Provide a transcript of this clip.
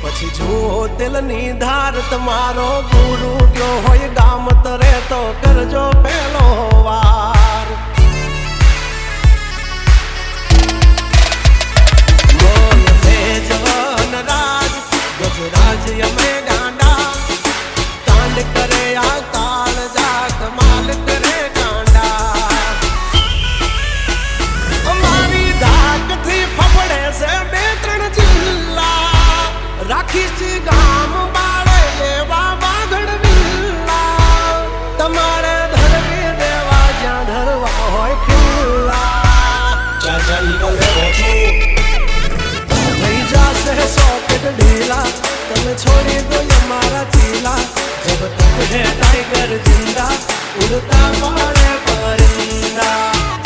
પછી જુઓ દિલની ધાર તમારો ગુરુ ગયો હોય ગામ તરે તો કરજો પેલો વાર બોલ ભેજવન રાજ ગજરાજ અમે ગાંડા કાંડ કરે આ કાળ જા કમાલ કરે ગાંડા અમારી ધાકથી ફફડે છે બે ત્રણ જિલ્લા રાખી ગામ બાળે એવા બાગડ વિલ્લા તમારે ધરવી દેવા જ્યાં ધરવા હોય ખિલ્લા થઈ જશે સોકેટ ઢીલા તમે છોડી દો અમારા ચીલા જબ તક હે ટાઈગર જિંદા ઉડતા પડે પરિંદા